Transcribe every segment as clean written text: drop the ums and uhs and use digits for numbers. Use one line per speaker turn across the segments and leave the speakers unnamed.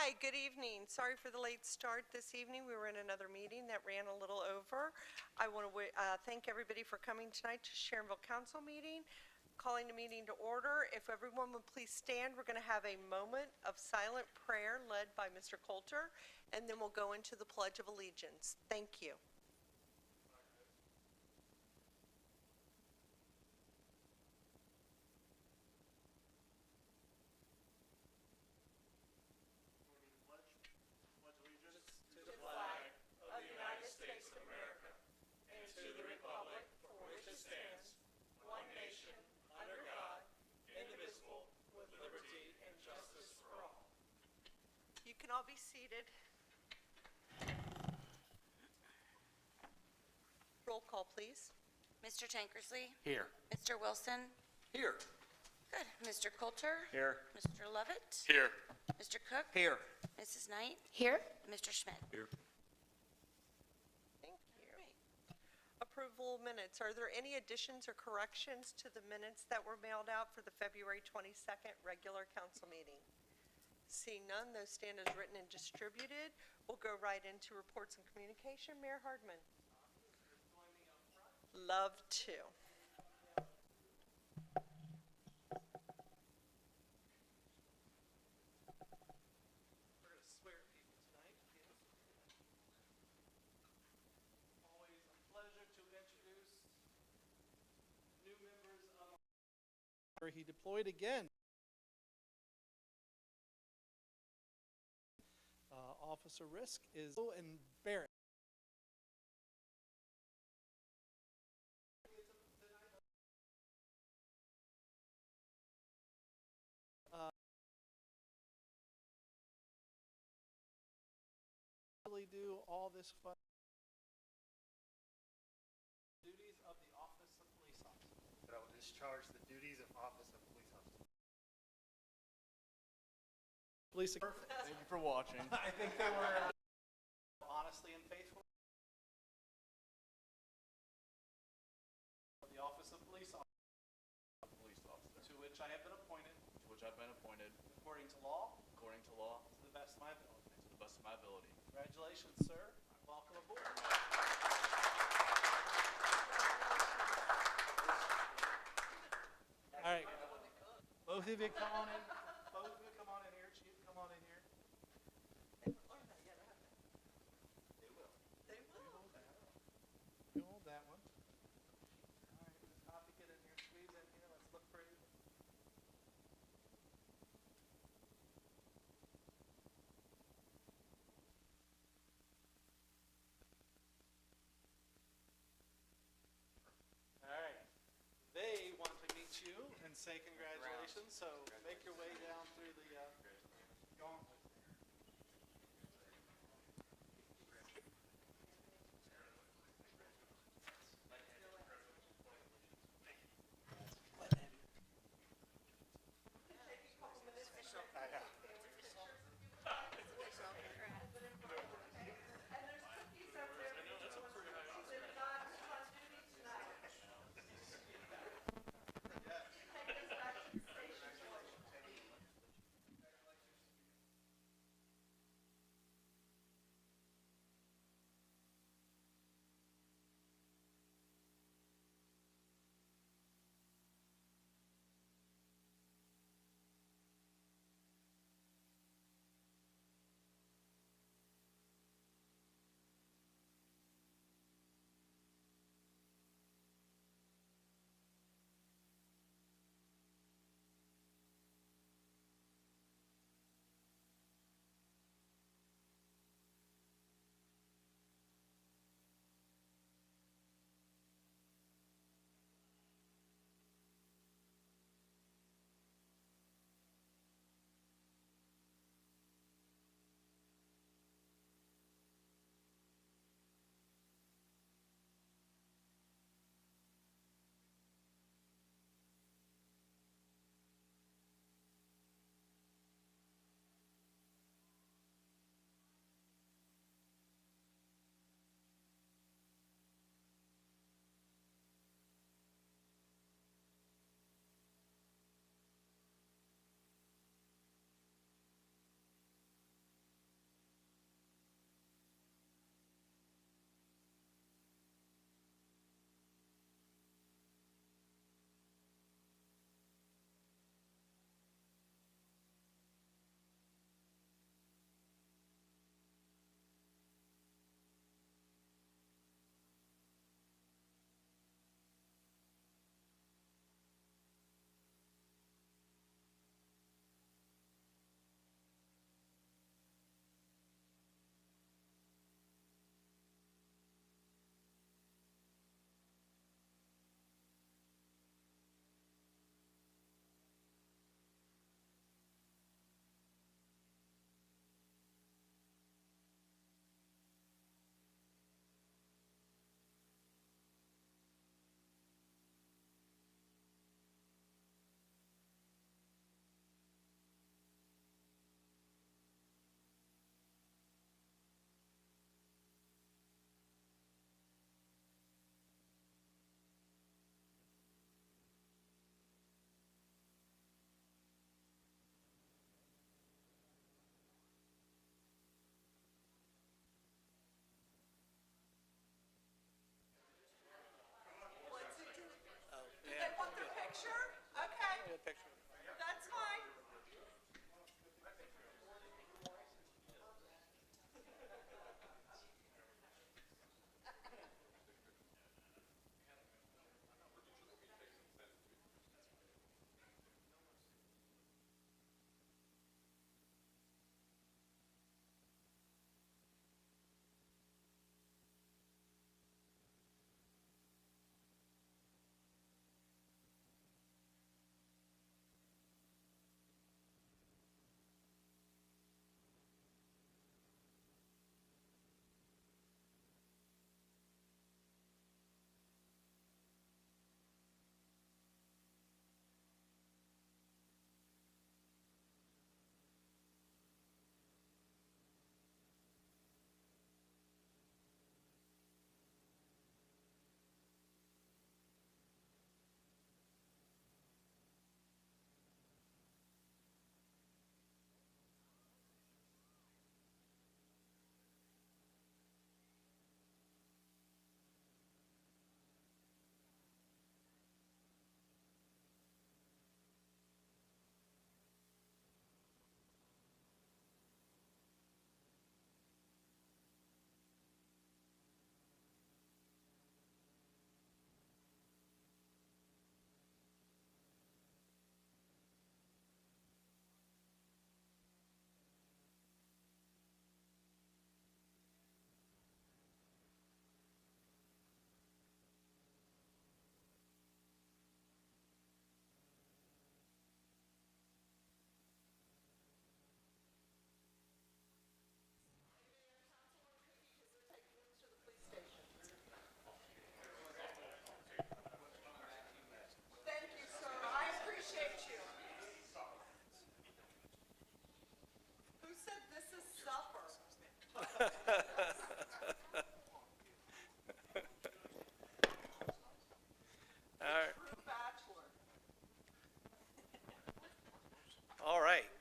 Hi, good evening. Sorry for the late start this evening. We were in another meeting that ran a little over. I want to thank everybody for coming tonight to Sharonville Council meeting. Calling the meeting to order. If everyone would please stand, we're going to have a moment of silent prayer led by Mr. Coulter, and then we'll go into the Pledge of Allegiance. Thank you. You can all be seated. Roll call, please.
Mr. Tankersley?
Here.
Mr. Wilson?
Here.
Good. Mr. Coulter?
Here.
Mr. Lovett?
Here.
Mr. Cook?
Here.
Mrs. Knight?
Here.
Mr. Schmidt?
Here.
Thank you. Approval of minutes. Are there any additions or corrections to the minutes that were mailed out for the February 22nd regular council meeting? Seeing none, those stand as written and distributed. We'll go right into reports and communication. Mayor Hardman. Love to.
We're going to swear people tonight. Always a pleasure to introduce new members of our. He deployed again. Officer Risk is and Barrett. Really do all this fun duties of the office of police officer.
That I will discharge the duties of office of police officer.
Police.
Perfect. Thank you for watching.
I think they were honestly and faithful. The office of police officer. To which I have been appointed. According to law. To the best of my ability. Congratulations, sir. Welcome aboard. All right. Both of you come on in. Chief, come on in here. You hold that one. All right, Ms. Coffee, get in here. Squeeze in here. Let's look pretty. All right. They want to meet you and say congratulations. So make your way down through the gauntlet.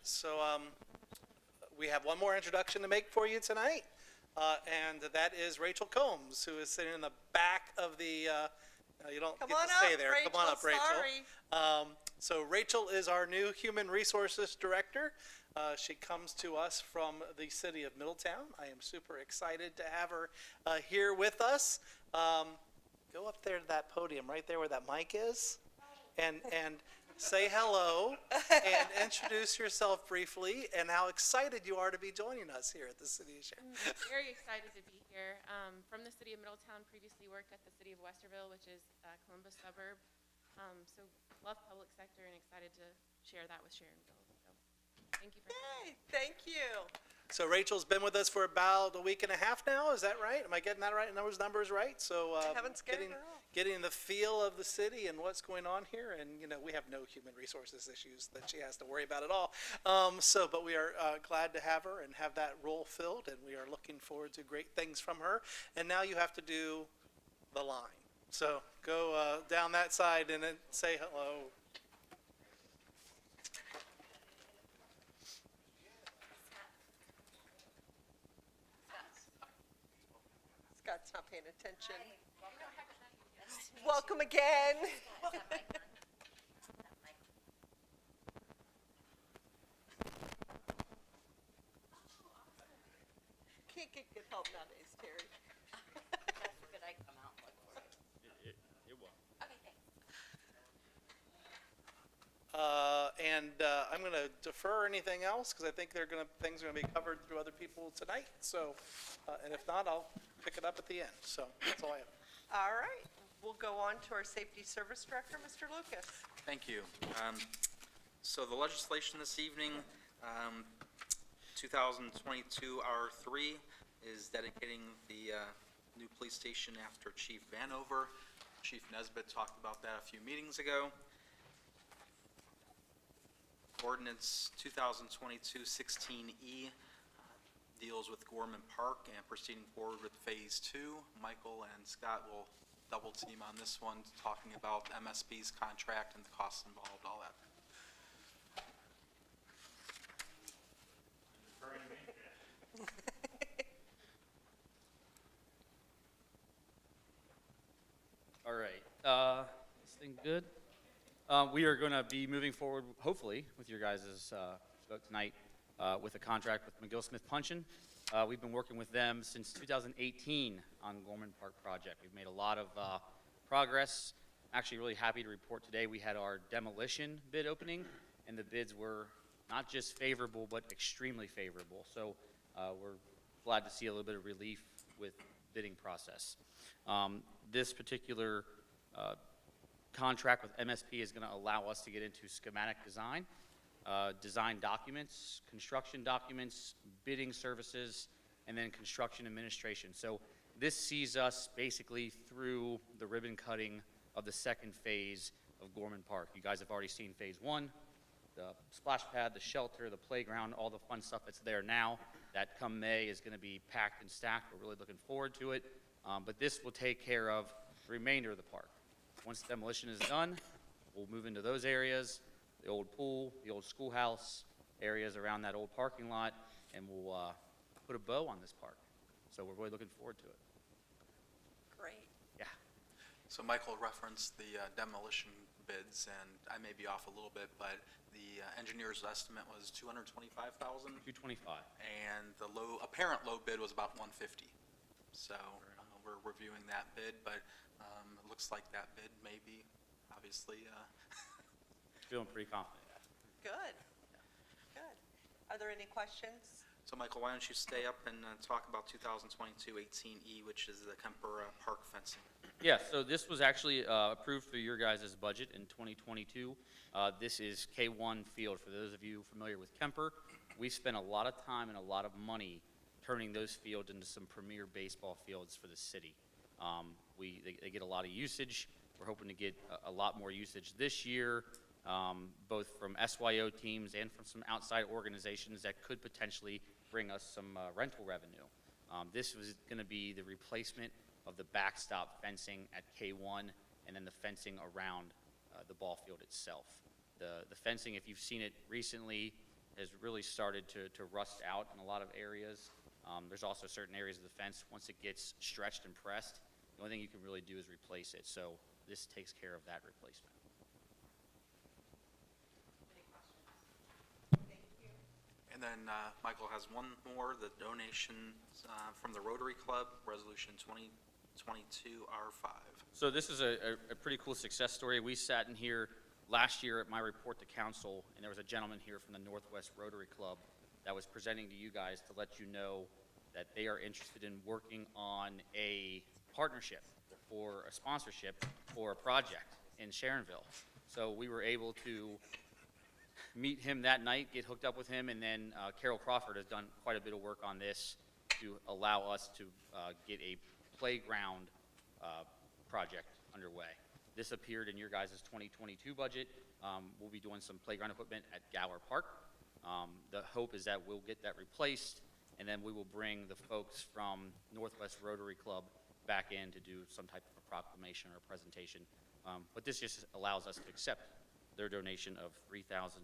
So we have one more introduction to make for you tonight, and that is Rachel Combs, who is sitting in the back of the, you don't
Come
get
on
to stay
up,
there. Come on
Rachel,
up, Rachel.
sorry.
So Rachel is our new Human Resources Director. She comes to us from the city of Middletown. I am super excited to have her here with us. Go up there to that podium, right there where that mic is, and say hello and introduce yourself briefly and how excited you are to be joining us here at the city of Sharon.
I'm very excited to be here. From the city of Middletown, previously worked at the city of Westerville, which is a Columbus suburb. So love public sector and excited to share that with Sharonville. So thank you for having me.
Yay, thank you.
So Rachel's been with us for about a week and a half now, is that right? Am I getting that right, those numbers right? So
haven't scared her off.
getting the feel of the city and what's going on here, and we have no human resources issues that she has to worry about at all. But we are glad to have her and have that role filled, and we are looking forward to great things from her. And now you have to do the line. So go down that side and then say hello.
Scott's not paying attention. Welcome again. Can't get good help nowadays, Terry.
I'm going to defer anything else because I think things are going to be covered through other people tonight. So, and if not, I'll pick it up at the end. So that's all I have.
All right, we'll go on to our Safety Service Director, Mr. Lucas.
Thank you. So the legislation this evening, 2022 R3 is dedicating the new police station after Chief Vanover. Chief Nesbitt talked about that a few meetings ago. Ordinance 2022-16E deals with Gorman Park and proceeding forward with Phase 2. Michael and Scott will double team on this one, talking about MSP's contract and the costs involved, all that.
All right, this thing good? We are going to be moving forward, hopefully, with your guys' vote tonight with a contract with McGill-Smith Punchin. We've been working with them since 2018 on Gorman Park project. We've made a lot of progress. Actually, really happy to report today we had our demolition bid opening, and the bids were not just favorable, but extremely favorable. So we're glad to see a little bit of relief with bidding process. This particular contract with MSP is going to allow us to get into schematic design, design documents, construction documents, bidding services, and then construction administration. So this sees us basically through the ribbon cutting of the second phase of Gorman Park. You guys have already seen Phase 1, the splash pad, the shelter, the playground, all the fun stuff that's there now. That come May is going to be packed and stacked. We're really looking forward to it. But this will take care of the remainder of the park. Once demolition is done, we'll move into those areas, the old pool, the old schoolhouse, areas around that old parking lot, and we'll put a bow on this park. So we're really looking forward to it.
Great.
Yeah.
So Michael referenced the demolition bids, and I may be off a little bit, but the engineer's estimate was $225,000,
225.
and the apparent low bid was about $150. So we're reviewing that bid, but it looks like that bid may be obviously.
Feeling pretty confident.
Good. Good. Are there any questions?
So Michael, why don't you stay up and talk about 2022-18E, which is the Kemper Park fencing.
Yeah, so this was actually approved for your guys' budget in 2022. This is K1 Field. For those of you familiar with Kemper, we spent a lot of time and a lot of money turning those fields into some premier baseball fields for the city. They get a lot of usage. We're hoping to get a lot more usage this year, both from SYO teams and from some outside organizations that could potentially bring us some rental revenue. This was going to be the replacement of the backstop fencing at K1 and then the fencing around the ball field itself. The fencing, if you've seen it recently, has really started to rust out in a lot of areas. There's also certain areas of the fence, once it gets stretched and pressed, the only thing you can really do is replace it. So this takes care of that replacement.
Any questions? Thank you.
And then Michael has one more, the donation from the Rotary Club, Resolution 2022 R5.
So this is a pretty cool success story. We sat in here last year at my report to council, and there was a gentleman here from the Northwest Rotary Club that was presenting to you guys to let you know that they are interested in working on a partnership or a sponsorship for a project in Sharonville. So we were able to meet him that night, get hooked up with him, and then Carol Crawford has done quite a bit of work on this to allow us to get a playground project underway. This appeared in your guys' 2022 budget. We'll be doing some playground equipment at Gower Park. The hope is that we'll get that replaced, and then we will bring the folks from Northwest Rotary Club back in to do some type of a proclamation or a presentation. But this just allows us to accept their donation of $3,725.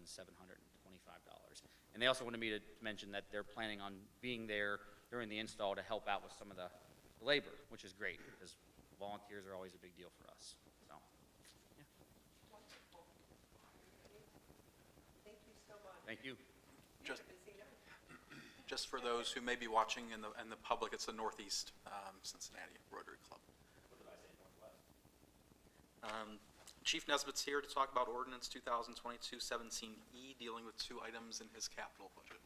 And they also wanted me to mention that they're planning on being there during the install to help out with some of the labor, which is great, because volunteers are always a big deal for us. So, yeah.
Wonderful. Thank you so much.
Thank you.
Just,
Busy night.
just for those who may be watching in the public, it's the Northeast Cincinnati Rotary Club. Chief Nesbitt's here to talk about Ordinance 2022-17E, dealing with two items in his capital budget.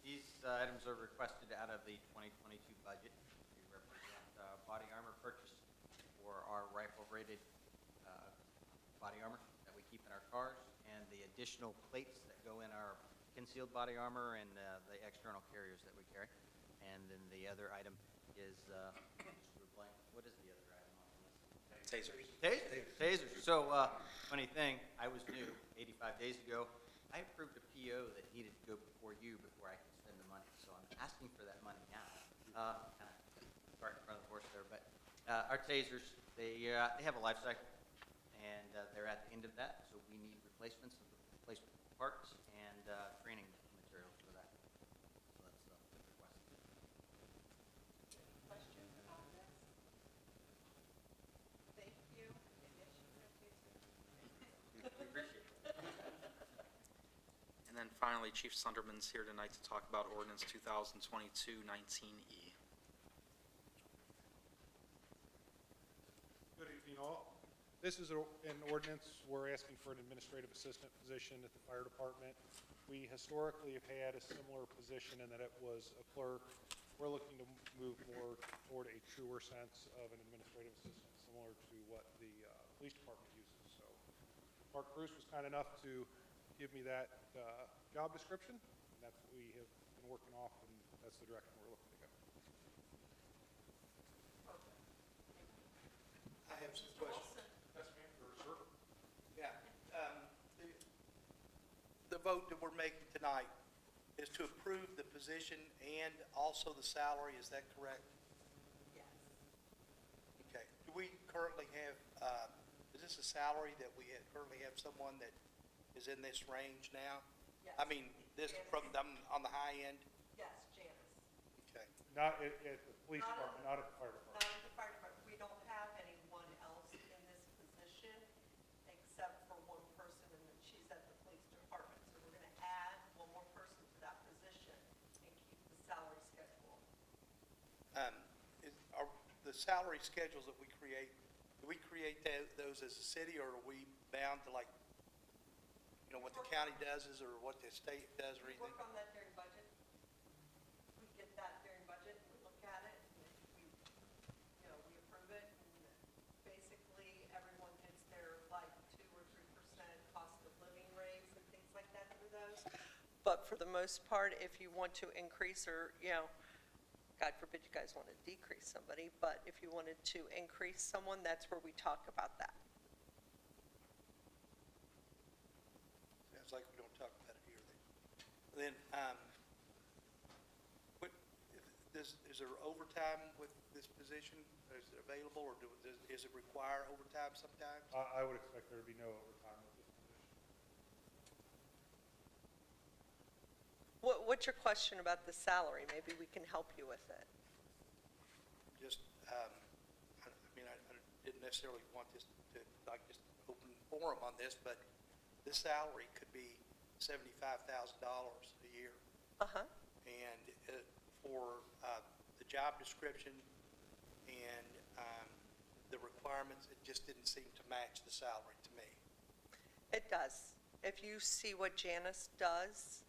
These items are requested out of the 2022 budget to represent body armor purchase for our rifle-rated body armor that we keep in our cars, and the additional plates that go in our concealed body armor and the external carriers that we carry. And then the other item is, what is the other item on the list?
Tasers.
Tasers. So, funny thing, I was new 85 days ago. I approved a PO that needed to go before you before I could spend the money. So I'm asking for that money now. Kind of cart in front of the horse there, but our tasers, they have a life cycle, and they're at the end of that. So we need replacement parts and training materials for that. So that's the request.
Questions about this? Thank you. And yes, you can do too.
We appreciate it.
And then finally, Chief Sunderman's here tonight to talk about Ordinance 2022-19E.
Good evening, all. This is an ordinance. We're asking for an administrative assistant position at the fire department. We historically have had a similar position in that it was a clerk. We're looking to move more toward a truer sense of an administrative assistant, similar to what the police department uses. So Mark Bruce was kind enough to give me that job description, and that's what we have been working off, and that's the direction we're looking to go.
I have some questions. Yeah. The vote that we're making tonight is to approve the position and also the salary, is that correct?
Yes.
Okay. Do we currently have, is this a salary that we currently have someone that is in this range now?
Yes.
I mean, this from them on the high end?
Yes, Janice.
Okay.
Not at the police
Not
department, not at the fire department.
Not at the fire department. We don't have anyone else in this position except for one person, and then she's at the police department. So we're gonna add one more person to that position and keep the salary schedule.
Are the salary schedules that we create, do we create those as a city, or are we bound to, like, you know, what the county does is, or what the state does, or
We
anything?
work on that during budget. We get that during budget, we look at it, and we, you know, we approve it, and basically, everyone gets their, like, 2 or 3% cost of living raise and things like that through those. But for the most part, if you want to increase or, you know, God forbid you guys want to decrease somebody, but if you wanted to increase someone, that's where we talk about that.
Sounds like we don't talk about it here then. Is there overtime with this position? Is it available, or is it require overtime sometimes?
I would expect there to be no overtime with this position.
what's your question about the salary? Maybe we can help you with it.
Just, I mean, I didn't necessarily want this to, like, just open forum on this, but this salary could be $75,000 a year.
Uh-huh.
And for the job description and the requirements, it just didn't seem to match the salary to me.
It does. If you see what Janice does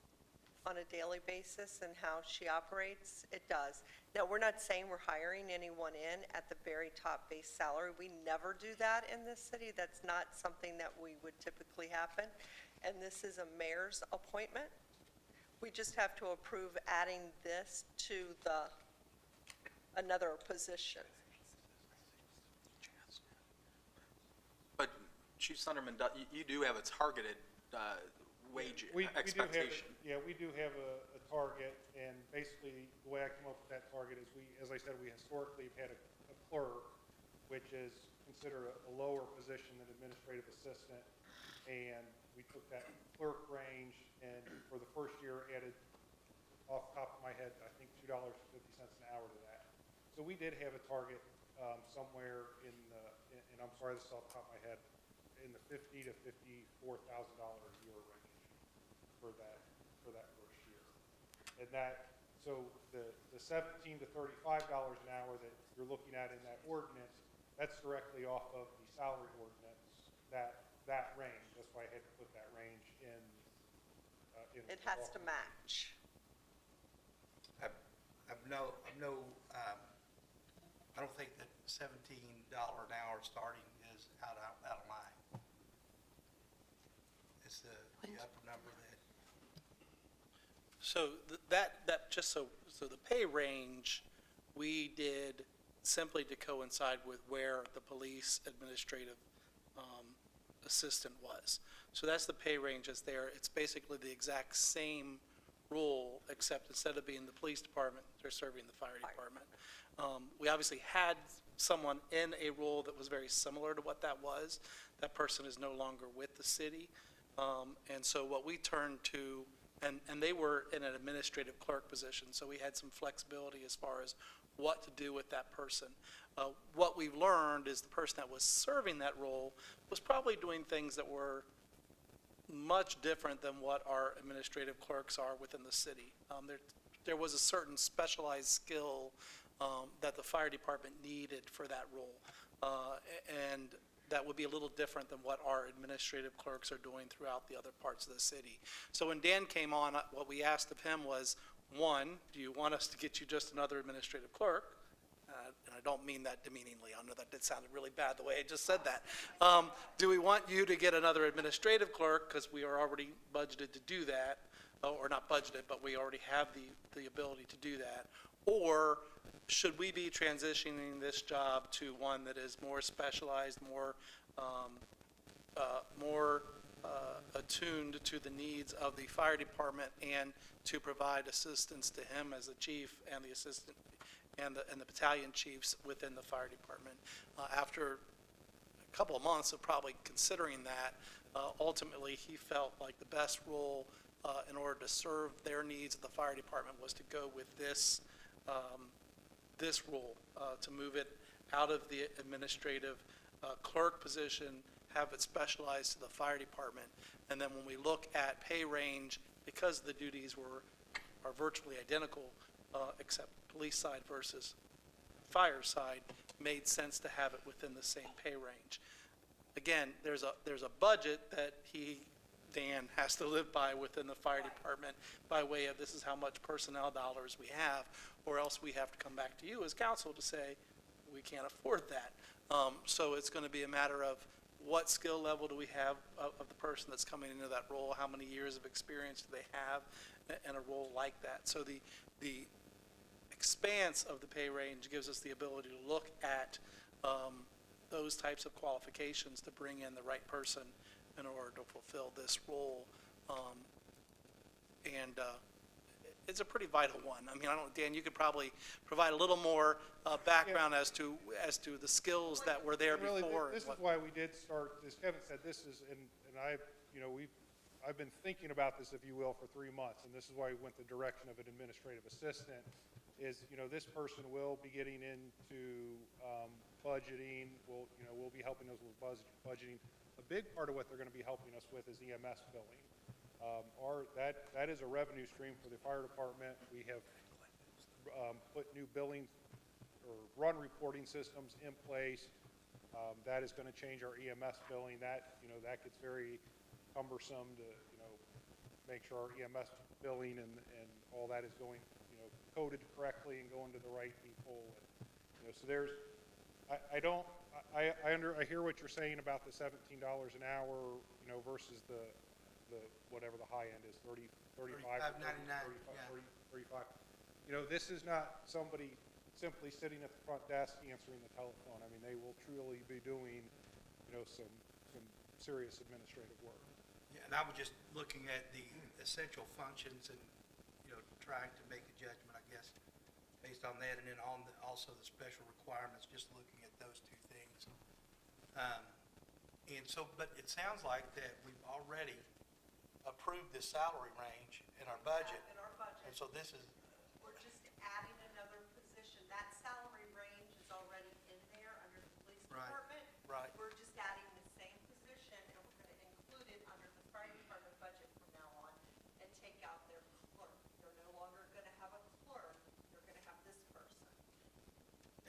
on a daily basis and how she operates, it does. Now, we're not saying we're hiring anyone in at the very top base salary. We never do that in this city. That's not something that we would typically happen. And this is a mayor's appointment. We just have to approve adding this to another position.
But Chief Sunderman, you do have a targeted wage
We do have,
expectation.
we do have a target, and basically, the way I come up with that target is as I said, we historically have had a clerk, which is considered a lower position than administrative assistant, and we took that clerk range, and for the first year added, off the top of my head, I think $2.50 an hour to that. So we did have a target somewhere in and I'm sorry, this is off the top of my head, in the $50,000 to $54,000 a year range for that first year. And so the $17 to $35 an hour that you're looking at in that ordinance, that's directly off of the salary ordinance, that range. That's why I had to put that range in.
It has to match.
I don't think that $17 an hour starting is out of line. It's the upper number that.
So so the pay range, we did simply to coincide with where the police administrative assistant was. So that's the pay range that's there. It's basically the exact same role, except instead of being the police department, they're serving the fire department. We obviously had someone in a role that was very similar to what that was. That person is no longer with the city. And so what we turned to, and they were in an administrative clerk position, so we had some flexibility as far as what to do with that person. What we've learned is the person that was serving that role was probably doing things that were much different than what our administrative clerks are within the city. There was a certain specialized skill that the fire department needed for that role. And that would be a little different than what our administrative clerks are doing throughout the other parts of the city. So when Dan came on, what we asked of him was, one, do you want us to get you just another administrative clerk? And I don't mean that demeaningly. I know that did sound really bad the way I just said that. Do we want you to get another administrative clerk, because we are already budgeted to do that, or not budgeted, but we already have the ability to do that? Or should we be transitioning this job to one that is more specialized, more attuned to the needs of the fire department, and to provide assistance to him as the chief and the assistant and the battalion chiefs within the fire department? After a couple of months of probably considering that, ultimately he felt like the best role in order to serve their needs of the fire department was to go with this role, to move it out of the administrative clerk position, have it specialized to the fire department. And then when we look at pay range, because the duties are virtually identical, except police side versus fire side, made sense to have it within the same pay range. Again, there's a budget that Dan has to live by within the fire department by way of this is how much personnel dollars we have, or else we have to come back to you as council to say we can't afford that. So it's going to be a matter of what skill level do we have of the person that's coming into that role, how many years of experience do they have in a role like that. So the expanse of the pay range gives us the ability to look at those types of qualifications to bring in the right person in order to fulfill this role. And it's a pretty vital one. I mean, Dan, you could probably provide a little more background as to the skills that were there
Really,
before.
this is why we did start, as Kevin said, this is, and I, we've I've been thinking about this, if you will, for 3 months, and this is why we went the direction of an administrative assistant, is, this person will be getting into budgeting, will be helping us with budgeting. A big part of what they're going to be helping us with is EMS billing. That is a revenue stream for the fire department. We have put new billing or run reporting systems in place. That is going to change our EMS billing. That gets very cumbersome to, make sure our EMS billing and all that is going, coded correctly and going to the right people. And, so there's, I hear what you're saying about the $17 an hour, versus the whatever the high end is, 35,
35.99,
35. This is not somebody simply sitting at the front desk answering the telephone. I mean, they will truly be doing, some serious administrative work.
Yeah, and I was just looking at the essential functions and, trying to make a judgment, I guess, based on that, and then also the special requirements, just looking at those two things. And so, but it sounds like that we've already approved the salary range in our budget.
In our budget.
And so this is,
We're just adding another position. That salary range is already in there under the police
Right,
department.
right.
We're just adding the same position, and we're going to include it under the fire department budget from now on and take out their clerk. They're no longer going to have a clerk. They're going to have this person.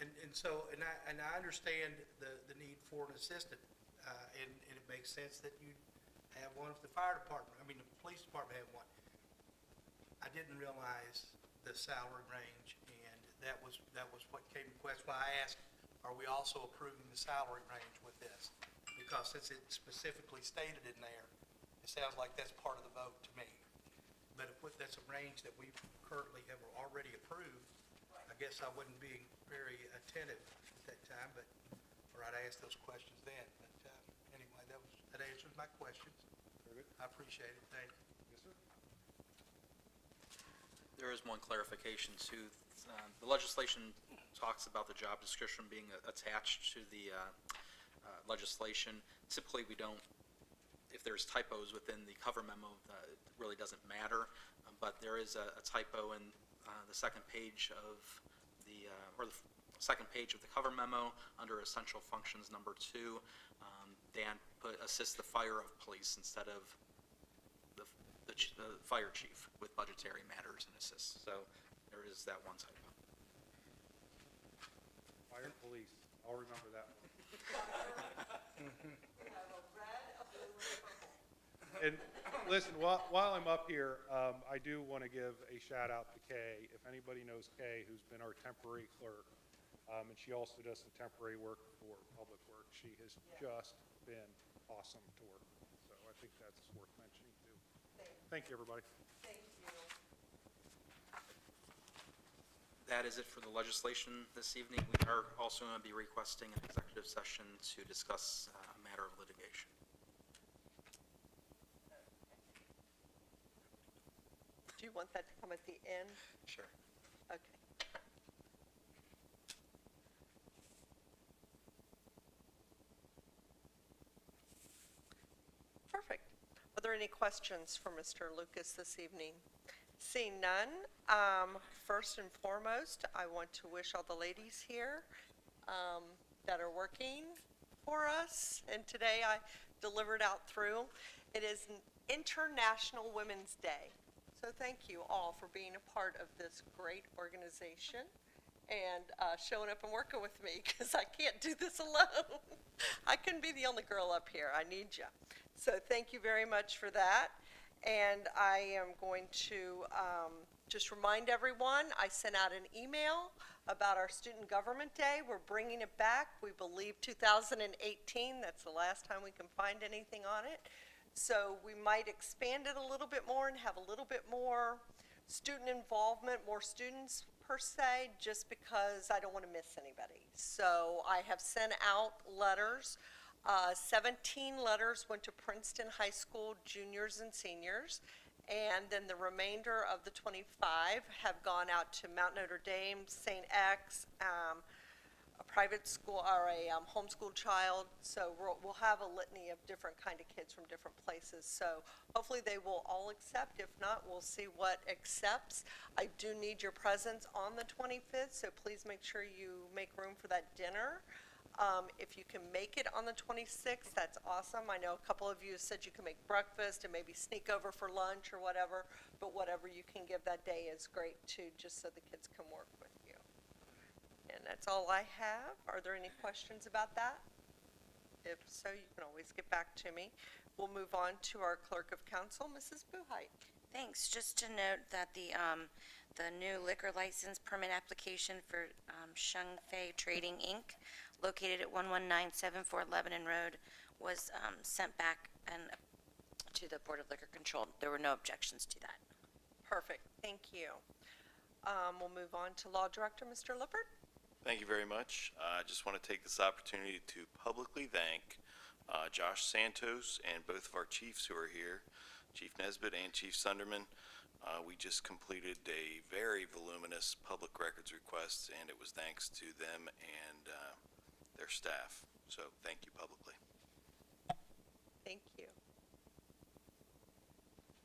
and so, and I understand the need for an assistant, and it makes sense that you have one if the fire department, the police department have one. I didn't realize the salary range, and that was what came to question. Why I asked, are we also approving the salary range with this? Because since it specifically stated in there, it sounds like that's part of the vote to me. But if that's a range that we currently have already approved, I guess I wasn't being very attentive at that time, or I'd ask those questions then. But anyway, that answers my questions.
Very good.
I appreciate it. Thank you.
Yes, sir.
There is one clarification too. The legislation talks about the job description being attached to the legislation. Typically, we don't, if there's typos within the cover memo, it really doesn't matter. But there is a typo in the second page of the second page of the cover memo under essential functions number 2. Dan put assist the fire of police instead of the fire chief with budgetary matters and assists. So there is that one typo.
Fire police. I'll remember that one.
Have a red, a blue, and a purple.
And listen, while I'm up here, I do want to give a shout out to Kay. If anybody knows Kay, who's been our temporary clerk, and she also does some temporary work for Public Works. She has just been awesome to work with. So I think that's worth mentioning too. Thank you, everybody.
Thank you.
That is it for the legislation this evening. We are also going to be requesting an executive session to discuss a matter of litigation.
Do you want that to come at the end?
Sure.
Okay. Perfect. Are there any questions for Mr. Lucas this evening? Seeing none, first and foremost, I want to wish all the ladies here that are working for us, and today I delivered out through. It is International Women's Day, so thank you all for being a part of this great organization and showing up and working with me, because I can't do this alone. I couldn't be the only girl up here. I need you. So thank you very much for that. And I am going to just remind everyone, I sent out an email about our Student Government Day. We're bringing it back. We believe 2018, that's the last time we can find anything on it. So we might expand it a little bit more and have a little bit more student involvement, more students per se, just because I don't want to miss anybody. So I have sent out letters. 17 letters went to Princeton High School juniors and seniors, and then the remainder of the 25 have gone out to Mount Notre Dame, St. X, private school or a homeschool child. So we'll have a litany of different kind of kids from different places. So hopefully they will all accept. If not, we'll see what accepts. I do need your presence on the 25th, so please make sure you make room for that dinner. If you can make it on the 26th, that's awesome. I know a couple of you said you can make breakfast and maybe sneak over for lunch or whatever, but whatever you can give that day is great too, just so the kids can work with you. And that's all I have. Are there any questions about that? If so, you can always get back to me. We'll move on to our Clerk of Council, Mrs. Buhite.
Thanks. Just to note that the new liquor license permit application for Shung Fei Trading, Inc., located at 1197 Lebanon Road, was sent back and to the Board of Liquor Control. There were no objections to that.
Perfect, thank you. We'll move on to Law Director, Mr. Lippert.
Thank you very much. I just want to take this opportunity to publicly thank Josh Santos and both of our chiefs who are here, Chief Nesbitt and Chief Sunderman. We just completed a very voluminous public records request, and it was thanks to them and their staff. So thank you publicly.
Thank you.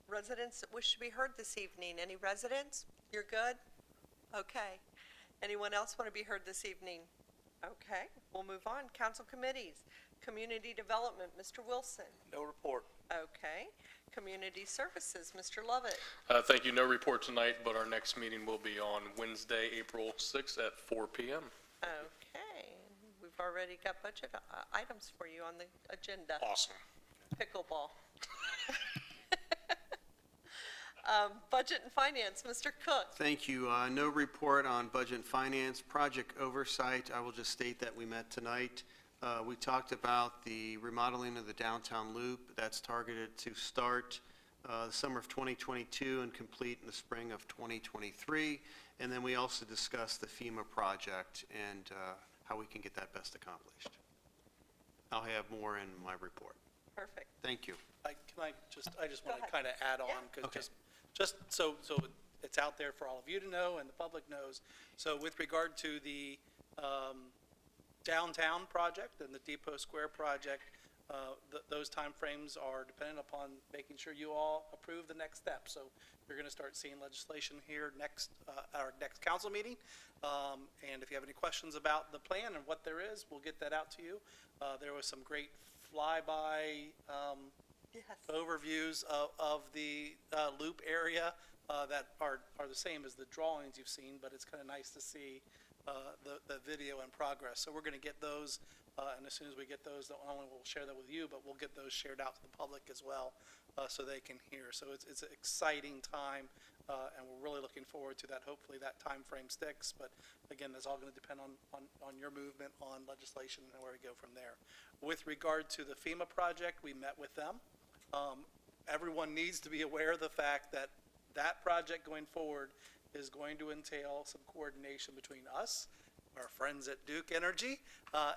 Residents that wish to be heard this evening. Any residents? You're good? Okay. Anyone else want to be heard this evening? Okay, we'll move on. Council committees. Community Development, Mr. Wilson.
No report.
Okay. Community Services, Mr. Lovett.
Thank you. No report tonight, but our next meeting will be on Wednesday, April 6th at 4 p.m.
Okay. We've already got budget items for you on the agenda.
Awesome.
Pickleball. Budget and Finance, Mr. Cook.
Thank you. No report on Budget and Finance. Project Oversight, I will just state that we met tonight. We talked about the remodeling of the downtown loop. That's targeted to start the summer of 2022 and complete in the spring of 2023. And then we also discussed the FEMA project and how we can get that best accomplished. I'll have more in my report.
Perfect.
Thank you.
I just want to
ahead.
kind of add on,
Yeah.
because
Okay.
just so it's out there for all of you to know and the public knows. So with regard to the downtown project and the Depot Square project, those timeframes are dependent upon making sure you all approve the next step. So you're going to start seeing legislation here our next council meeting. And if you have any questions about the plan and what there is, we'll get that out to you. There was some great flyby
Yes.
overviews of the loop area that are the same as the drawings you've seen, but it's kind of nice to see the video in progress. So we're going to get those, and as soon as we get those, not only we'll share that with you, but we'll get those shared out to the public as well, so they can hear. So it's an exciting time, and we're really looking forward to that. Hopefully that time frame sticks, but again, that's all going to depend on your movement on legislation and where we go from there. With regard to the FEMA project, we met with them. Everyone needs to be aware of the fact that that project going forward is going to entail some coordination between us, our friends at Duke Energy,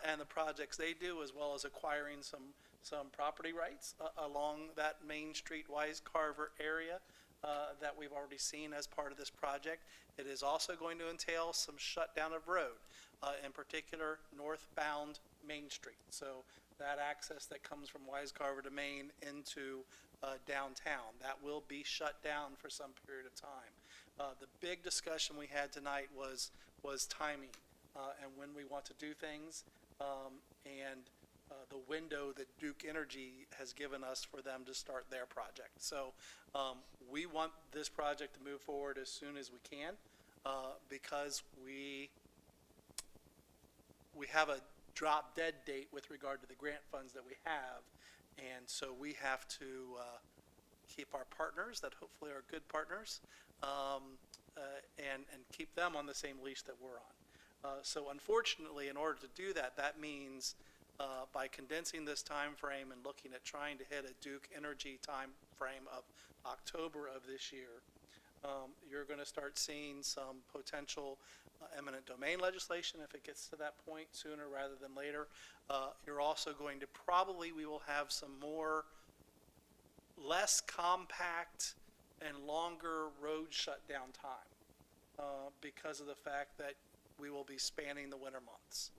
and the projects they do, as well as acquiring some property rights along that Main Street Wise Carver area that we've already seen as part of this project. It is also going to entail some shutdown of road, in particular northbound Main Street. So that access that comes from Wise Carver to Main into downtown, that will be shut down for some period of time. The big discussion we had tonight was timing and when we want to do things, and the window that Duke Energy has given us for them to start their project. So we want this project to move forward as soon as we can, because we have a drop dead date with regard to the grant funds that we have, and so we have to keep our partners that hopefully are good partners, and keep them on the same leash that we're on. So unfortunately, in order to do that, that means by condensing this time frame and looking at trying to hit a Duke Energy time frame of October of this year, you're going to start seeing some potential eminent domain legislation if it gets to that point sooner rather than later. You're also going to we will have some less compact and longer road shutdown time because of the fact that we will be spanning the winter months.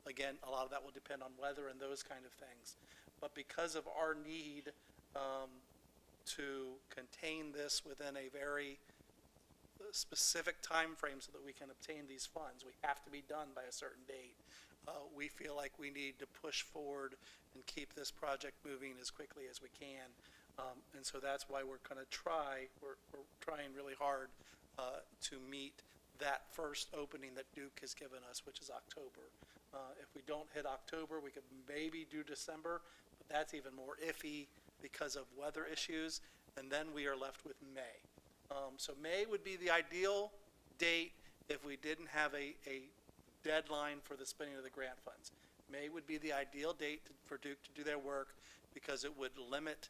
Again, a lot of that will depend on weather and those kind of things. But because of our need to contain this within a very specific time frame so that we can obtain these funds, we have to be done by a certain date. We feel like we need to push forward and keep this project moving as quickly as we can. And so that's why we're going to we're trying really hard to meet that first opening that Duke has given us, which is October. If we don't hit October, we could maybe do December, but that's even more iffy because of weather issues, and then we are left with May. So May would be the ideal date if we didn't have a deadline for the spending of the grant funds. May would be the ideal date for Duke to do their work because it would limit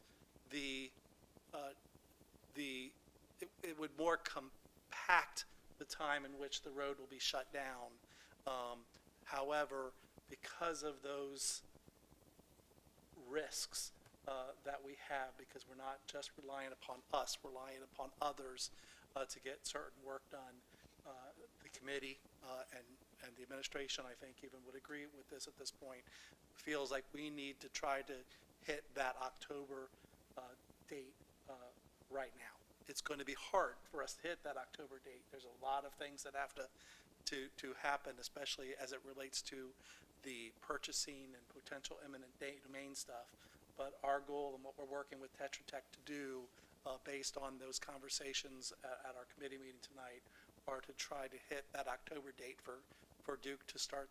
it would more compact the time in which the road will be shut down. However, because of those risks that we have, because we're not just relying upon us, relying upon others to get certain work done, the committee and the administration, I think, even would agree with this at this point, feels like we need to try to hit that October date right now. It's going to be hard for us to hit that October date. There's a lot of things that have to happen, especially as it relates to the purchasing and potential eminent domain stuff. But our goal and what we're working with Tetra Tech to do, based on those conversations at our committee meeting tonight, are to try to hit that October date for Duke to start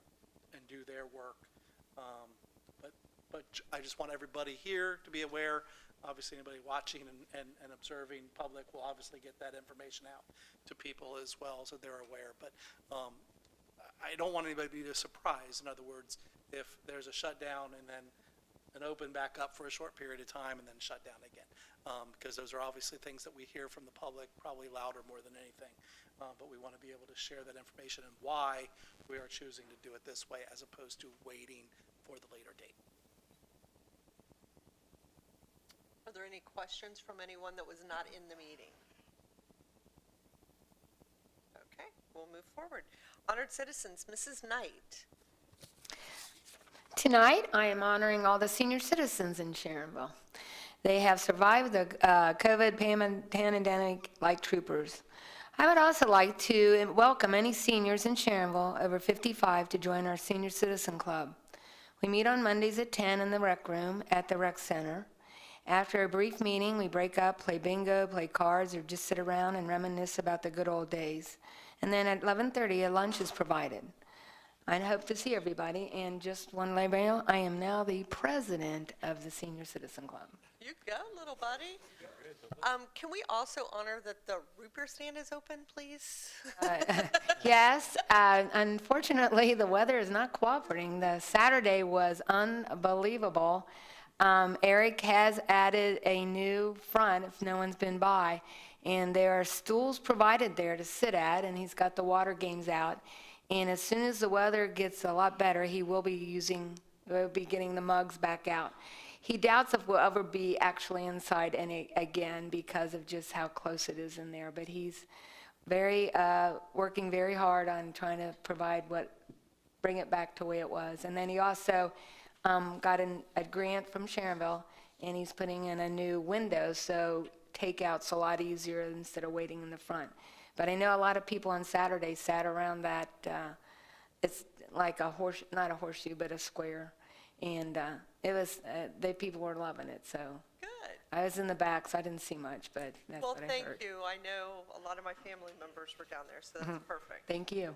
and do their work. But I just want everybody here to be aware. Obviously, anybody watching and observing public will obviously get that information out to people as well, so they're aware. But I don't want anybody to be surprised. In other words, if there's a shutdown and then an open back up for a short period of time and then shut down again, because those are obviously things that we hear from the public, probably louder more than anything. But we want to be able to share that information and why we are choosing to do it this way as opposed to waiting for the later date.
Are there any questions from anyone that was not in the meeting? Okay, we'll move forward. Honored citizens, Mrs. Knight.
Tonight, I am honoring all the senior citizens in Sharonville. They have survived the COVID pandemic like troopers. I would also like to welcome any seniors in Sharonville over 55 to join our Senior Citizen Club. We meet on Mondays at 10 in the rec room at the rec center. After a brief meeting, we break up, play bingo, play cards, or just sit around and reminisce about the good old days. And then at 11:30, a lunch is provided. I hope to see everybody, and just one label, I am now the president of the Senior Citizen Club.
You go, little buddy. Can we also honor that the root beer stand is open, please?
Yes, unfortunately, the weather is not cooperating. The Saturday was unbelievable. Eric has added a new front, if no one's been by, and there are stools provided there to sit at, and he's got the water games out. And as soon as the weather gets a lot better, we'll be getting the mugs back out. He doubts if we'll ever be actually inside again because of just how close it is in there. But he's working very hard on trying to bring it back to the way it was. And then he also got a grant from Sharonville, and he's putting in a new window, so takeout's a lot easier instead of waiting in the front. But I know a lot of people on Saturday sat around that, it's like not a horseshoe, but a square. And people were loving it, so.
Good.
I was in the back, so I didn't see much, but that's
Well,
what I
thank
heard.
you. I know a lot of my family members were down there, so that's perfect.
Thank you.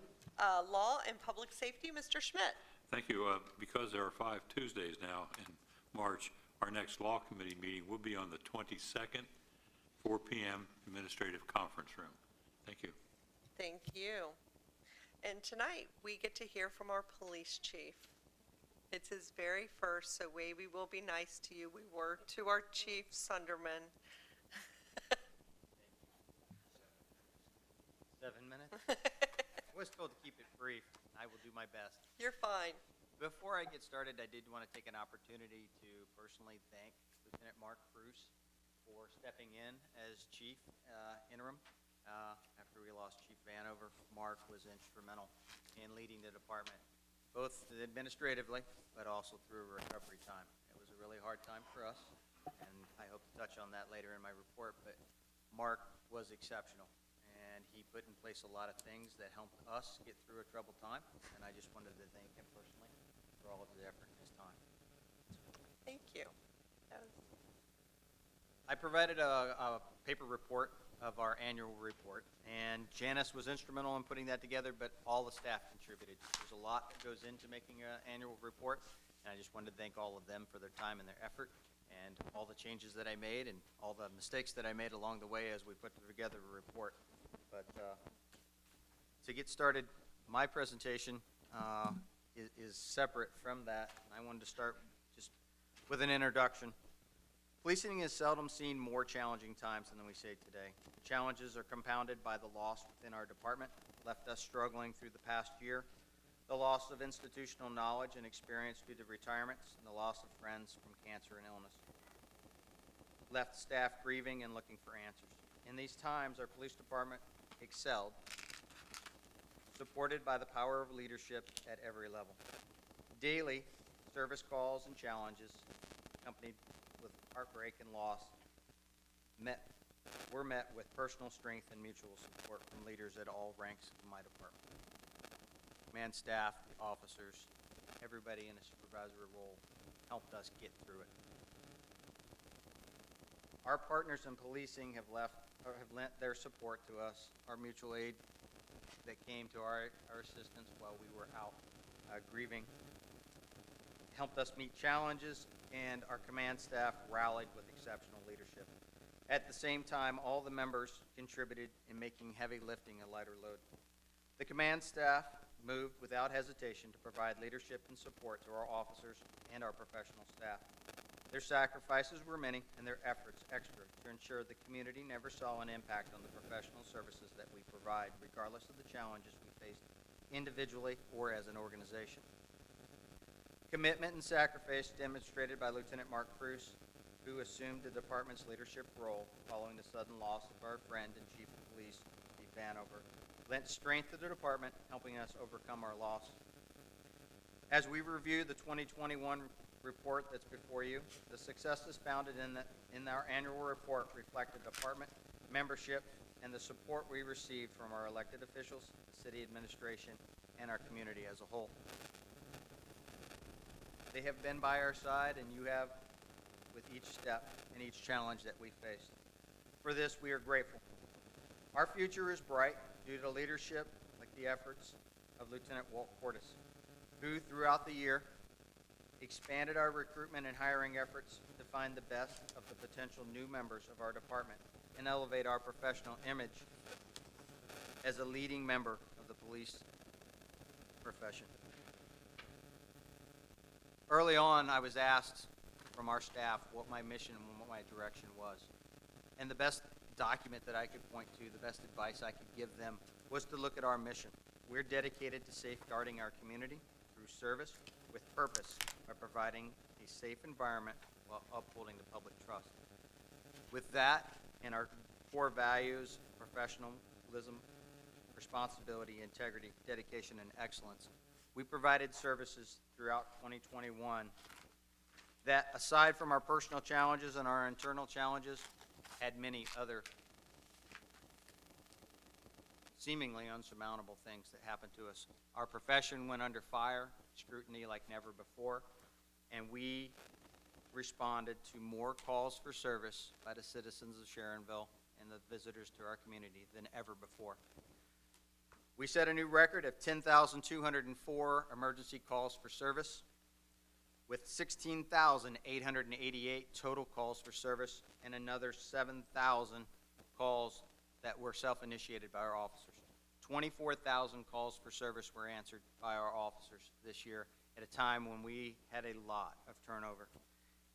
Law and Public Safety, Mr. Schmidt.
Thank you. Because there are 5 Tuesdays now in March, our next Law Committee meeting will be on the 22nd, 4 p.m., Administrative Conference Room. Thank you.
Thank you. And tonight, we get to hear from our police chief. It's his very first, so we will be nice to you. We were to our Chief Sunderman.
7 minutes? I was told to keep it brief. I will do my best.
You're fine.
Before I get started, I did want to take an opportunity to personally thank Lieutenant Mark Bruce for stepping in as chief interim. After we lost Chief Vanover, Mark was instrumental in leading the department both administratively, but also through recovery time. It was a really hard time for us, and I hope to touch on that later in my report, but Mark was exceptional, and he put in place a lot of things that helped us get through a troubled time, and I just wanted to thank him personally for all of his effort and his time.
Thank you. That was-
I provided a paper report of our annual report, and Janice was instrumental in putting that together, but all the staff contributed. There's a lot that goes into making an annual report, and I just wanted to thank all of them for their time and their effort, and all the changes that I made, and all the mistakes that I made along the way as we put together a report. But to get started, my presentation is separate from that. I wanted to start just with an introduction. Policing has seldom seen more challenging times than we see today. The challenges are compounded by the loss within our department, left us struggling through the past year, the loss of institutional knowledge and experience due to retirements, and the loss of friends from cancer and illness. Left staff grieving and looking for answers. In these times, our police department excelled, supported by the power of leadership at every level. Daily, service calls and challenges, accompanied with heartbreak and loss, were met with personal strength and mutual support from leaders at all ranks of my department. Command staff, officers, everybody in a supervisory role helped us get through it. Our partners in policing have lent their support to us. Our mutual aid that came to our assistance while we were out grieving helped us meet challenges, and our command staff rallied with exceptional leadership. At the same time, all the members contributed in making heavy lifting a lighter load. The command staff moved without hesitation to provide leadership and support to our officers and our professional staff. Their sacrifices were many and their efforts extra to ensure the community never saw an impact on the professional services that we provide, regardless of the challenges we faced individually or as an organization. Commitment and sacrifice demonstrated by Lieutenant Mark Cruz, who assumed the department's leadership role following the sudden loss of our friend and Chief of Police, Chief Vanover, lent strength to the department, helping us overcome our loss. As we review the 2021 report that's before you, the successes founded in our annual report reflect the department membership and the support we received from our elected officials, the city administration, and our community as a whole. They have been by our side, and you have with each step and each challenge that we faced. For this, we are grateful. Our future is bright due to leadership like the efforts of Lieutenant Walt Cordes, who throughout the year expanded our recruitment and hiring efforts to find the best of the potential new members of our department and elevate our professional image as a leading member of the police profession. Early on, I was asked from our staff what my mission and what my direction was. And the best document that I could point to, the best advice I could give them, was to look at our mission. We're dedicated to safeguarding our community through service with purpose by providing a safe environment while upholding the public trust. With that and our core values, professionalism, responsibility, integrity, dedication, and excellence, we provided services throughout 2021 that, aside from our personal challenges and our internal challenges, had many other seemingly unsurmountable things that happened to us. Our profession went under fire, scrutiny like never before, and we responded to more calls for service by the citizens of Sharonville and the visitors to our community than ever before. We set a new record of 10,204 emergency calls for service, with 16,888 total calls for service and another 7,000 calls that were self-initiated by our officers. 24,000 calls for service were answered by our officers this year at a time when we had a lot of turnover.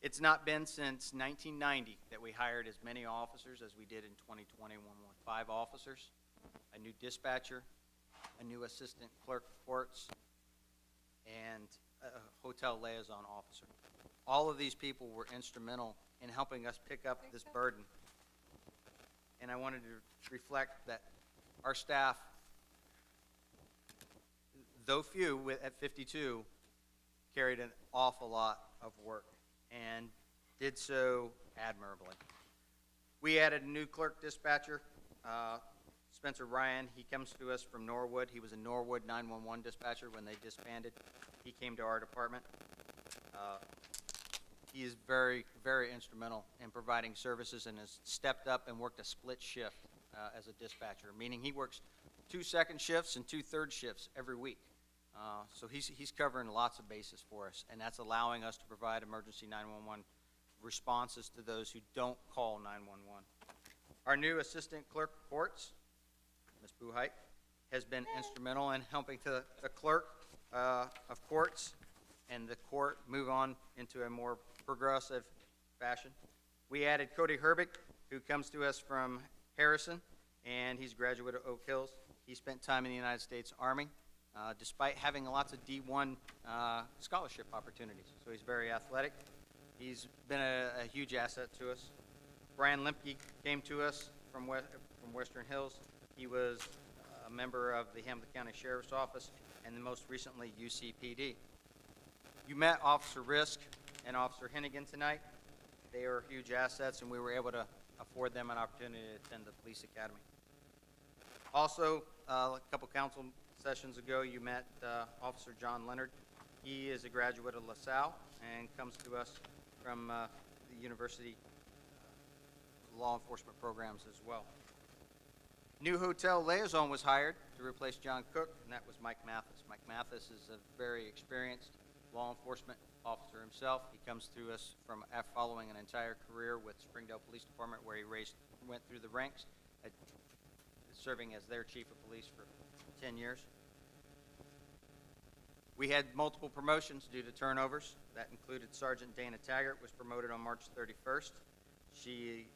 It's not been since 1990 that we hired as many officers as we did in 2021, with 5 officers, a new dispatcher, a new assistant clerk of courts, and a hotel liaison officer. All of these people were instrumental in helping us pick up this burden. And I wanted to reflect that our staff, though few at 52, carried an awful lot of work and did so admirably. We added a new clerk dispatcher, Spencer Ryan. He comes to us from Norwood. He was a Norwood 911 dispatcher when they disbanded. He came to our department. He is very, very instrumental in providing services and has stepped up and worked a split shift as a dispatcher, meaning he works 2 second shifts and 2 third shifts every week. So he's covering lots of bases for us, and that's allowing us to provide emergency 911 responses to those who don't call 911. Our new assistant clerk of courts, Ms. Buhite, has been instrumental in helping the clerk of courts and the court move on into a more progressive fashion. We added Cody Herbick, who comes to us from Harrison, and he's a graduate of Oak Hills. He spent time in the United States Army, despite having lots of D1 scholarship opportunities. So he's very athletic. He's been a huge asset to us. Brian Limke came to us from Western Hills. He was a member of the Hamilton County Sheriff's Office and then most recently UCPD. You met Officer Risk and Officer Hennigan tonight. They are huge assets, and we were able to afford them an opportunity to attend the police academy. Also, a couple council sessions ago, you met Officer John Leonard. He is a graduate of LaSalle and comes to us from the university law enforcement programs as well. New hotel liaison was hired to replace John Cook, and that was Mike Mathis. Mike Mathis is a very experienced law enforcement officer himself. He comes through us from following an entire career with Springdale Police Department, where he went through the ranks, serving as their chief of police for 10 years. We had multiple promotions due to turnovers. That included Sergeant Dana Taggart was promoted on March 31st. She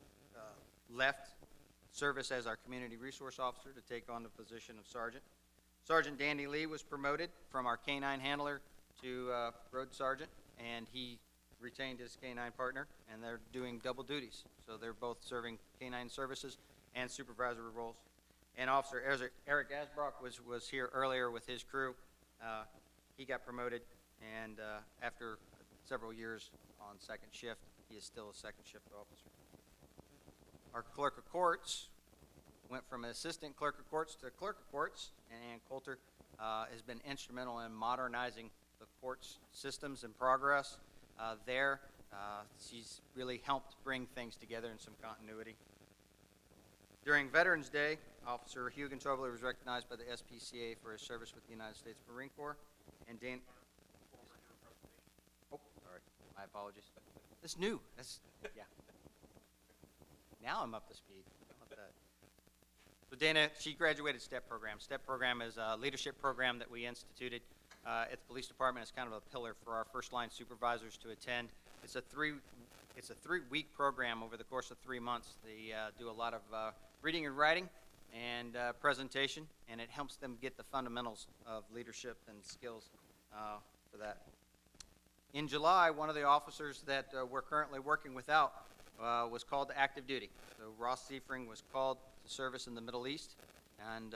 left service as our community resource officer to take on the position of sergeant. Sergeant Dandy Lee was promoted from our K-9 handler to road sergeant, and he retained his K-9 partner, and they're doing double duties. So they're both serving K-9 services and supervisory roles. And Officer Eric Asbrock was here earlier with his crew. He got promoted, and after several years on second shift, he is still a second shift officer. Our clerk of courts went from assistant clerk of courts to clerk of courts, and Ann Coulter has been instrumental in modernizing the court's systems and progress there. She's really helped bring things together in some continuity. During Veterans Day, Officer Hugo Tobler was recognized by the SPCA for his service with the United States Marine Corps, and Dan. Oh, sorry, my apologies. That's new. That's yeah. Now I'm up to speed. How about that? So Dana, she graduated STEP program. STEP program is a leadership program that we instituted at the police department. It's kind of a pillar for our first line supervisors to attend. It's a three-week program over the course of 3 months. They do a lot of reading and writing and presentation, and it helps them get the fundamentals of leadership and skills for that. In July, one of the officers that we're currently working without was called to active duty. So Ross Seifring was called to service in the Middle East, and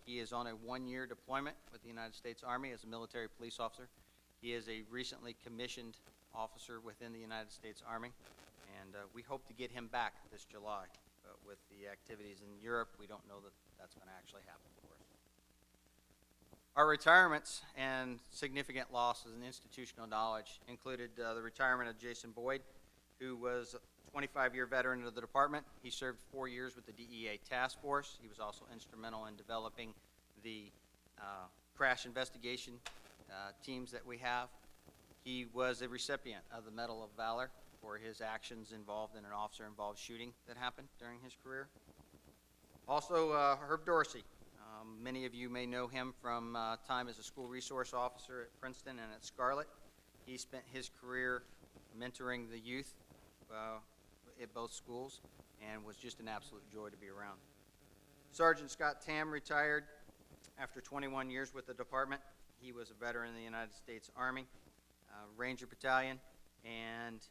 he is on a 1-year deployment with the United States Army as a military police officer. He is a recently commissioned officer within the United States Army, and we hope to get him back this July. But with the activities in Europe, we don't know that that's going to actually happen for us. Our retirements and significant losses in institutional knowledge included the retirement of Jason Boyd, who was a 25-year veteran of the department. He served 4 years with the DEA task force. He was also instrumental in developing the crash investigation teams that we have. He was a recipient of the Medal of Valor for his actions involved in an officer-involved shooting that happened during his career. Also, Herb Dorsey. Many of you may know him from time as a school resource officer at Princeton and at Scarlett. He spent his career mentoring the youth at both schools and was just an absolute joy to be around. Sergeant Scott Tam retired after 21 years with the department. He was a veteran in the United States Army, Ranger Battalion, and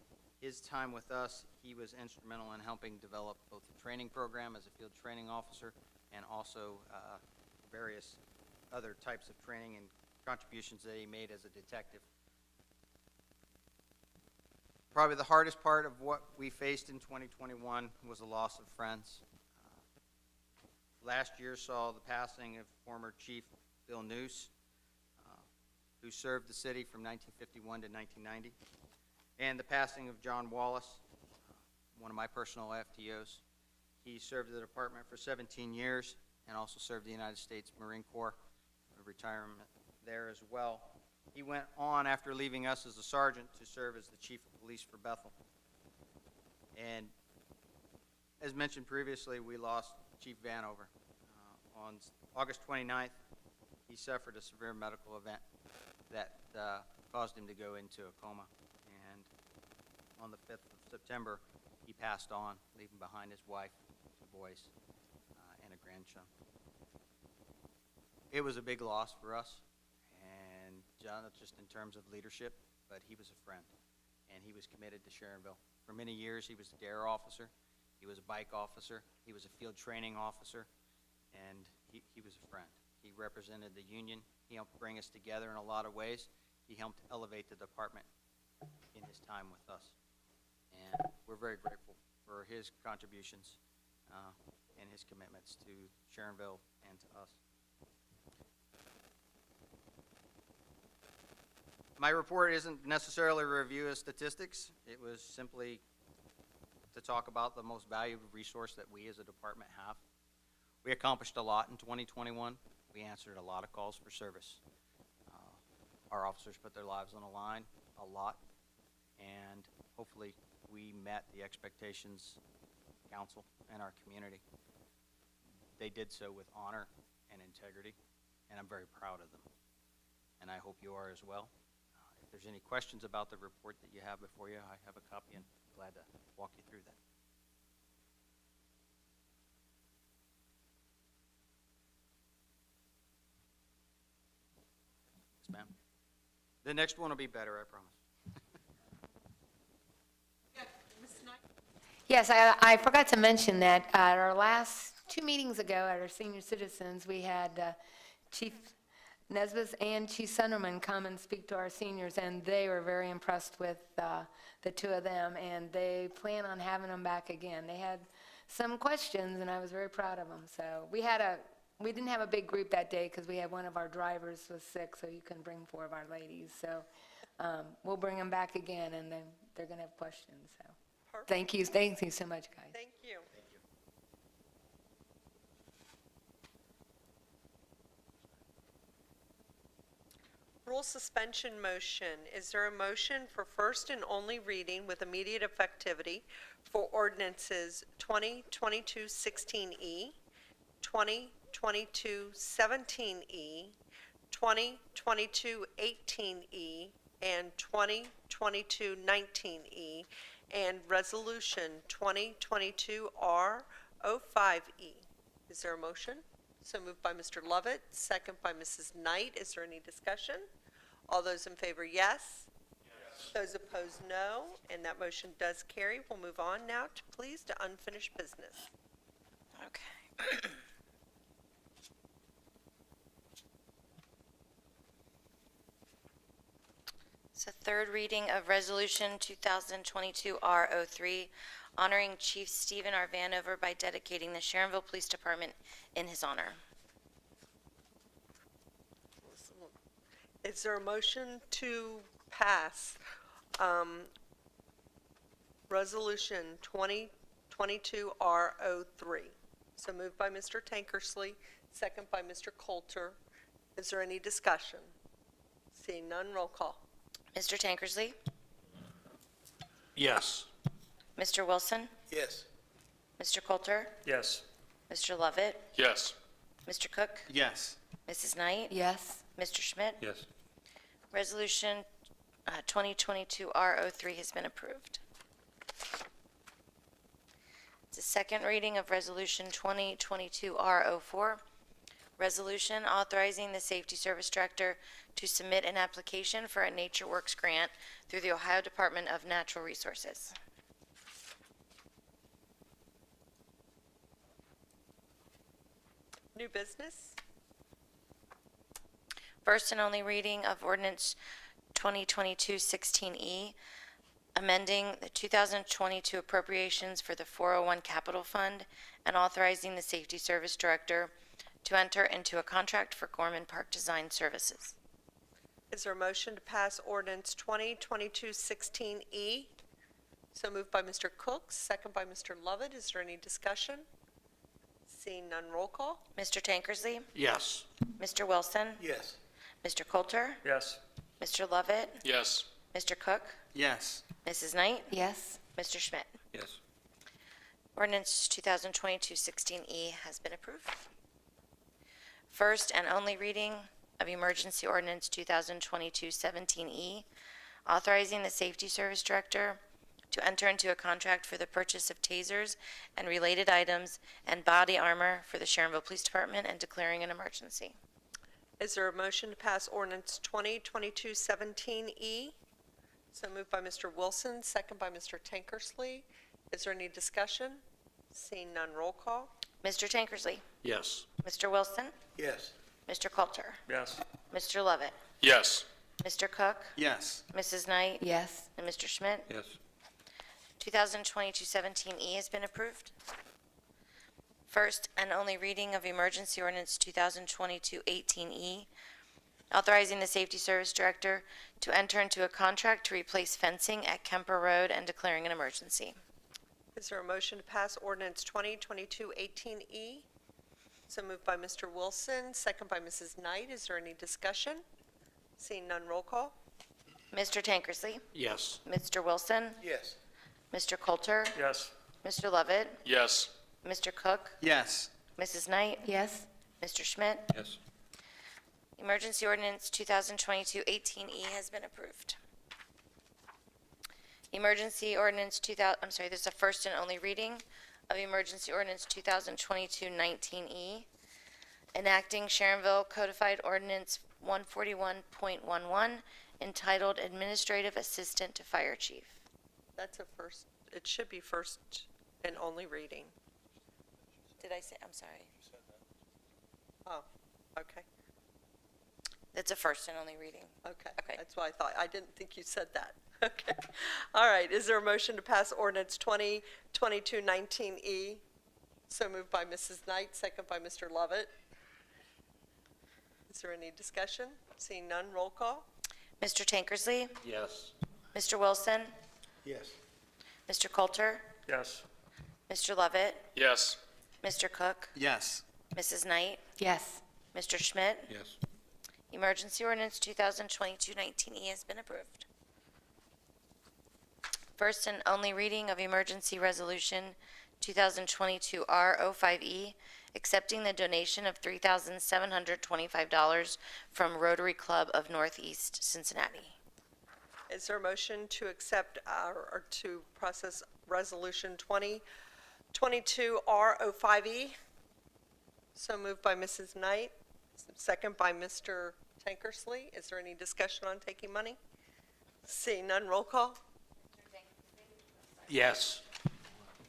his time with us, he was instrumental in helping develop both the training program as a field training officer and also various other types of training and contributions that he made as a detective. Probably the hardest part of what we faced in 2021 was the loss of friends. Last year saw the passing of former Chief Bill Noose, who served the city from 1951 to 1990, and the passing of John Wallace, one of my personal FTOs. He served the department for 17 years and also served the United States Marine Corps, retirement there as well. He went on after leaving us as a sergeant to serve as the chief of police for Bethel. And as mentioned previously, we lost Chief Vanover. On August 29th, he suffered a severe medical event that caused him to go into a coma. And on the 5th of September, he passed on, leaving behind his wife, 2 boys, and a grandson. It was a big loss for us, and not just in terms of leadership, but he was a friend, and he was committed to Sharonville. For many years, he was a DARE officer, he was a bike officer, he was a field training officer, and he was a friend. He represented the union. He helped bring us together in a lot of ways. He helped elevate the department in his time with us, and we're very grateful for his contributions and his commitments to Sharonville and to us. My report isn't necessarily a review of statistics. It was simply to talk about the most valuable resource that we as a department have. We accomplished a lot in 2021. We answered a lot of calls for service. Our officers put their lives on the line a lot, and hopefully we met the expectations of council and our community. They did so with honor and integrity, and I'm very proud of them. And I hope you are as well. If there's any questions about the report that you have before you, I have a copy and glad to walk you through that. Yes, ma'am. The next one will be better, I promise.
Yes, I forgot to mention that at our last 2 meetings ago at our senior citizens, we had Chief Nesbitt and Chief Sunderman come and speak to our seniors, and they were very impressed with the 2 of them, and they plan on having them back again. They had some questions, and I was very proud of them. So we didn't have a big group that day because we had one of our drivers was sick, so you couldn't bring 4 of our ladies. So we'll bring them back again, and then they're going to have questions. So thank you so much, guys.
Thank you. Rule suspension motion. Is there a motion for first and only reading with immediate effectivity for ordinances 2022-16E, 2022-17E, 2022-18E, and 2022-19E, and resolution 2022-R05E? Is there a motion? So moved by Mr. Lovett, second by Mrs. Knight. Is there any discussion? All those in favor, yes? Yes. Those opposed, no. And that motion does carry. We'll move on now, please, to unfinished business.
Okay. So third reading of Resolution 2022-R03, honoring Chief Stephen R. Vanover by dedicating the Sharonville Police Department in his honor.
Is there a motion to pass Resolution 2022-R03? So moved by Mr. Tankersley, second by Mr. Coulter. Is there any discussion? Seeing none, roll call.
Mr. Tankersley?
Yes.
Mr. Wilson?
Yes.
Mr. Coulter?
Yes.
Mr. Lovett?
Yes.
Mr. Cook?
Yes.
Mrs. Knight?
Yes.
Mr. Schmidt?
Yes.
Resolution 2022-R03 has been approved. It's a second reading of Resolution 2022-R04, resolution authorizing the Safety Service Director to submit an application for a Nature Works grant through the Ohio Department of Natural Resources.
New business?
First and only reading of ordinance 2022-16E, amending the 2022 appropriations for the 401 Capital Fund and authorizing the Safety Service Director to enter into a contract for Gorman Park Design Services.
Is there a motion to pass ordinance 2022-16E? So moved by Mr. Cook, second by Mr. Lovett. Is there any discussion? Seeing none, roll call.
Mr. Tankersley?
Yes.
Mr. Wilson?
Yes.
Mr. Coulter?
Yes.
Mr. Lovett?
Yes.
Mr. Cook?
Yes.
Mrs. Knight?
Yes.
Mr. Schmidt?
Yes.
Ordinance 2022-16E has been approved. First and only reading of emergency ordinance 2022-17E, authorizing the Safety Service Director to enter into a contract for the purchase of tasers and related items and body armor for the Sharonville Police Department and declaring an emergency.
Is there a motion to pass ordinance 2022-17E? So moved by Mr. Wilson, second by Mr. Tankersley. Is there any discussion? Seeing none, roll call.
Mr. Tankersley?
Yes.
Mr. Wilson?
Yes.
Mr. Coulter?
Yes.
Mr. Lovett?
Yes.
Mr. Cook?
Yes.
Mrs. Knight?
Yes.
And Mr. Schmidt?
Yes.
2022-17E has been approved. First and only reading of emergency ordinance 2022-18E, authorizing the Safety Service Director to enter into a contract to replace fencing at Kemper Road and declaring an emergency.
Is there a motion to pass ordinance 2022-18E? So moved by Mr. Wilson, second by Mrs. Knight. Is there any discussion? Seeing none, roll call.
Mr. Tankersley?
Yes.
Mr. Wilson?
Yes.
Mr. Coulter?
Yes.
Mr. Lovett?
Yes.
Mr. Cook?
Yes.
Mrs. Knight?
Yes.
Mr. Schmidt?
Yes.
Emergency ordinance 2022-18E has been approved. Emergency ordinance this is a first and only reading of emergency ordinance 2022-19E, enacting Sharonville Codified Ordinance 141.11, entitled Administrative Assistant to Fire Chief.
That's a first, it should be first and only reading.
Did I say, I'm sorry.
Oh, okay,
That's a first and only reading.
okay.
Okay.
That's why I thought, I didn't think you said that. Okay. All right, is there a motion to pass ordinance 2022-19E? So moved by Mrs. Knight, second by Mr. Lovett. Is there any discussion? Seeing none, roll call.
Mr. Tankersley?
Yes.
Mr. Wilson?
Yes.
Mr. Coulter?
Yes.
Mr. Lovett?
Yes.
Mr. Cook?
Yes.
Mrs. Knight?
Yes.
Mr. Schmidt?
Yes.
Emergency ordinance 2022-19E has been approved. First and only reading of emergency resolution 2022-R05E, accepting the donation of $3,725 from Rotary Club of Northeast Cincinnati.
Is there a motion to accept or to process resolution 2022-R05E? So moved by Mrs. Knight, second by Mr. Tankersley. Is there any discussion on taking money? Seeing none, roll call.
Yes.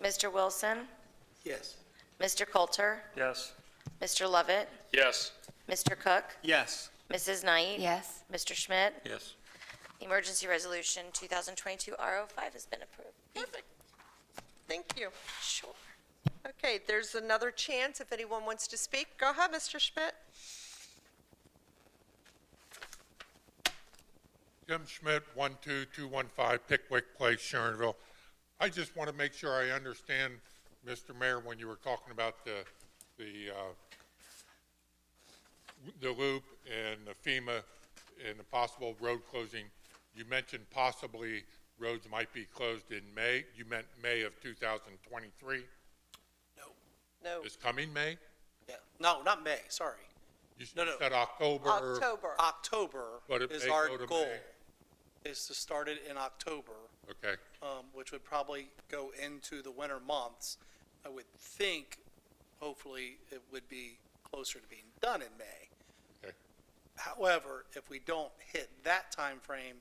Mr. Wilson?
Yes.
Mr. Coulter?
Yes.
Mr. Lovett?
Yes.
Mr. Cook?
Yes.
Mrs. Knight?
Yes.
Mr. Schmidt?
Yes.
Emergency resolution 2022-R05 has been approved.
Perfect. Thank you.
Sure.
Okay, there's another chance if anyone wants to speak. Go ahead, Mr. Schmidt.
Jim Schmidt, 12215 Pickwick Place, Sharonville. I just want to make sure I understand, Mr. Mayor, when you were talking about the loop and the FEMA and the possible road closing, you mentioned possibly roads might be closed in May. You meant May of 2023?
No.
This coming May?
Yeah. No, not May, sorry.
You
No, no.
said October.
October.
October
But it
is
may
our
go to
goal,
May.
is to start it in October,
Okay.
which would probably go into the winter months. I would think, hopefully, it would be closer to being done in May.
Okay.
However, if we don't hit that time frame,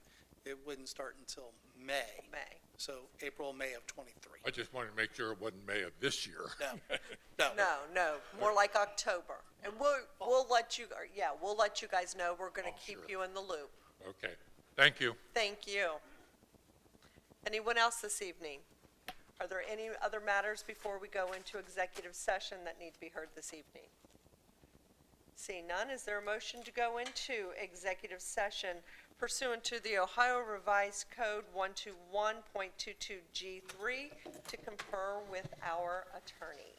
it wouldn't start until May.
May.
So April, May of '23.
I just wanted to make sure it wasn't May of this year.
No, no.
No, more like October. And we'll let you, we'll let you guys know. We're going to keep
sure.
you in the loop.
Okay, thank you.
Thank you. Anyone else this evening? Are there any other matters before we go into executive session that need to be heard this evening? Seeing none, is there a motion to go into executive session pursuant to the Ohio Revised Code 121.22G3 to confer with our attorney?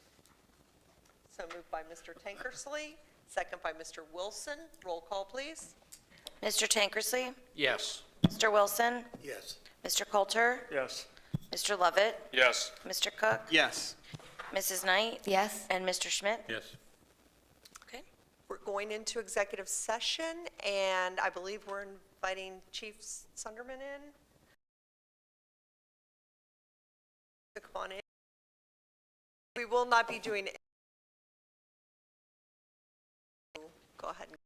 So moved by Mr. Tankersley, second by Mr. Wilson. Roll call, please.
Mr. Tankersley?
Yes.
Mr. Wilson?
Yes.
Mr. Coulter?
Yes.
Mr. Lovett?
Yes.
Mr. Cook?
Yes.
Mrs. Knight?
Yes?
And Mr. Schmidt?
Yes.
Okay.
We're going into executive session, and I believe we're inviting Chief Sunderman in. Come on in. We will not be doing. Go ahead and